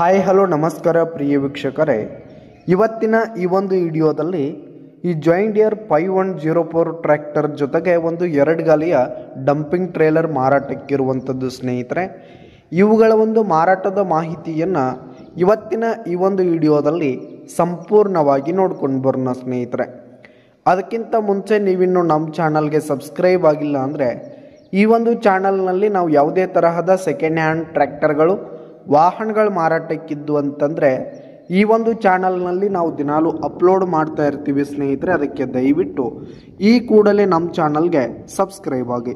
Hi hello ನಮಸ್ಕಾರ ಪ್ರಿಯ ವೀಕ್ಷಕರೇ, ಇವತ್ತಿನ ಈ ಒಂದು ವಿಡಿಯೋದಲ್ಲಿ ಈ ಜಾಯಿಂಟ್ ಡಿಯರ್ 5104 ಟ್ರ್ಯಾಕ್ಟರ್ ಜೊತೆಗೆ ಒಂದು 2 ಗಾಲಿಯ ಡಂಪಿಂಗ್ ಟ್ರೇಲರ್ ಮಾರಾಟಕ್ಕಿರುವಂಥದ್ದು ಸ್ನೇಹಿತರೆ. ಇವುಗಳ ಒಂದು ಮಾರಾಟದ ಮಾಹಿತಿಯನ್ನು ಇವತ್ತಿನ ಈ ಒಂದು ವಿಡಿಯೋದಲ್ಲಿ ಸಂಪೂರ್ಣವಾಗಿ ನೋಡ್ಕೊಂಡು ಬರೋಣ ಸ್ನೇಹಿತರೆ. ಅದಕ್ಕಿಂತ ಮುಂಚೆ ನೀವಿನ್ನು ನಮ್ಮ ಚಾನಲ್ಗೆ ಸಬ್ಸ್ಕ್ರೈಬ್ ಆಗಿಲ್ಲ ಅಂದರೆ ಈ ಒಂದು ಚಾನಲ್ನಲ್ಲಿ ನಾವು ಯಾವುದೇ ತರಹದ ಸೆಕೆಂಡ್ ಹ್ಯಾಂಡ್ ಟ್ರ್ಯಾಕ್ಟರ್ಗಳು ವಾಹನಗಳು ಮಾರಾಟಕ್ಕಿದ್ದು ಅಂತಂದರೆ ಈ ಒಂದು ಚಾನಲ್ನಲ್ಲಿ ನಾವು ದಿನಾಲೂ ಅಪ್ಲೋಡ್ ಮಾಡ್ತಾ ಇರ್ತೀವಿ ಸ್ನೇಹಿತರೆ. ಅದಕ್ಕೆ ದಯವಿಟ್ಟು ಈ ಕೂಡಲೇ ನಮ್ಮ ಚಾನಲ್ಗೆ ಸಬ್ಸ್ಕ್ರೈಬ್ ಆಗಿ.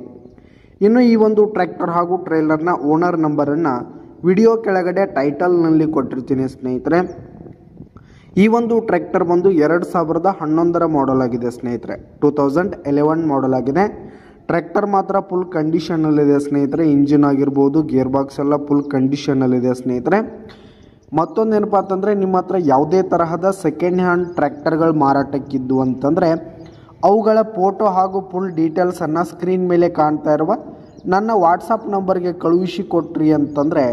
ಇನ್ನು ಈ ಒಂದು ಟ್ರ್ಯಾಕ್ಟರ್ ಹಾಗೂ ಟ್ರೇಲರ್ನ ಓನರ್ ನಂಬರನ್ನು ವಿಡಿಯೋ ಕೆಳಗಡೆ ಟೈಟಲ್ನಲ್ಲಿ ಕೊಟ್ಟಿರ್ತೀನಿ ಸ್ನೇಹಿತರೆ. ಈ ಒಂದು ಟ್ರ್ಯಾಕ್ಟರ್ ಬಂದು 2011 ಮಾಡೆಲ್ ಆಗಿದೆ ಸ್ನೇಹಿತರೆ. 2011 ಮಾಡೆಲ್ ಆಗಿದೆ. ಟ್ರ್ಯಾಕ್ಟರ್ ಮಾತ್ರ ಫುಲ್ ಕಂಡೀಷನಲ್ಲಿದೆ ಸ್ನೇಹಿತರೆ. ಇಂಜಿನ್ ಆಗಿರ್ಬೋದು, ಗೇರ್ ಬಾಕ್ಸ್ ಎಲ್ಲ ಫುಲ್ ಕಂಡೀಷನಲ್ಲಿದೆ ಸ್ನೇಹಿತರೆ. ಮತ್ತೊಂದೇನಪ್ಪ ಅಂತಂದರೆ ನಿಮ್ಮ ಹತ್ರ ಯಾವುದೇ ತರಹದ ಸೆಕೆಂಡ್ ಹ್ಯಾಂಡ್ ಟ್ರ್ಯಾಕ್ಟರ್ಗಳು ಮಾರಾಟಕ್ಕಿದ್ದು ಅಂತಂದರೆ ಅವುಗಳ ಫೋಟೋ ಹಾಗೂ ಫುಲ್ ಡೀಟೇಲ್ಸನ್ನು ಸ್ಕ್ರೀನ್ ಮೇಲೆ ಕಾಣ್ತಾ ಇರುವ ನನ್ನ ವಾಟ್ಸಪ್ ನಂಬರ್ಗೆ ಕಳುಹಿಸಿ ಕೊಟ್ರಿ ಅಂತಂದರೆ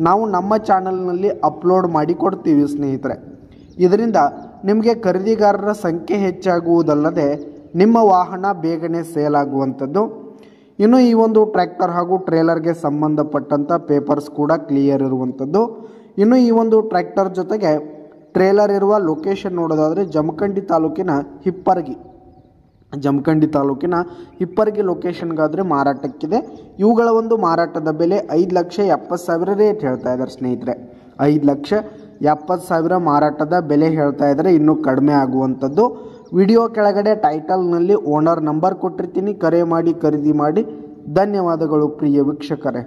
ನಾವು ನಮ್ಮ ಚಾನಲ್ನಲ್ಲಿ ಅಪ್ಲೋಡ್ ಮಾಡಿ ಕೊಡ್ತೀವಿ ಸ್ನೇಹಿತರೆ. ಇದರಿಂದ ನಿಮಗೆ ಖರೀದಿಗಾರರ ಸಂಖ್ಯೆ ಹೆಚ್ಚಾಗುವುದಲ್ಲದೆ ನಿಮ್ಮ ವಾಹನ ಬೇಗನೆ ಸೇಲ್ ಆಗುವಂಥದ್ದು. ಇನ್ನು ಈ ಒಂದು ಟ್ರ್ಯಾಕ್ಟರ್ ಹಾಗೂ ಟ್ರೇಲರ್ಗೆ ಸಂಬಂಧಪಟ್ಟಂಥ ಪೇಪರ್ಸ್ ಕೂಡ ಕ್ಲಿಯರ್ ಇರುವಂಥದ್ದು. ಇನ್ನು ಈ ಒಂದು ಟ್ರ್ಯಾಕ್ಟರ್ ಜೊತೆಗೆ ಟ್ರೇಲರ್ ಇರುವ ಲೊಕೇಶನ್ ನೋಡೋದಾದರೆ ಜಮಖಂಡಿ ಹಿಪ್ಪರಗಿ ಲೊಕೇಶನ್ಗಾದರೆ ಮಾರಾಟಕ್ಕಿದೆ. ಇವುಗಳ ಒಂದು ಮಾರಾಟದ ಬೆಲೆ 5,70,000 ರೇಟ್ ಹೇಳ್ತಾ ಇದ್ದಾರೆ ಸ್ನೇಹಿತರೆ. 5,70,000 ಮಾರಾಟದ ಬೆಲೆ ಹೇಳ್ತಾ ಇದ್ದಾರೆ. ಇನ್ನೂ ಕಡಿಮೆ ಆಗುವಂಥದ್ದು. ವಿಡಿಯೋ ಕೆಳಗಡೆ ಟೈಟಲ್ನಲ್ಲಿ ಓನರ್ ನಂಬರ್ ಕೊಟ್ಟಿರ್ತೀನಿ. ಕರೆ ಮಾಡಿ ಖರೀದಿ ಮಾಡಿ. ಧನ್ಯವಾದಗಳು ಪ್ರಿಯ ವೀಕ್ಷಕರೇ.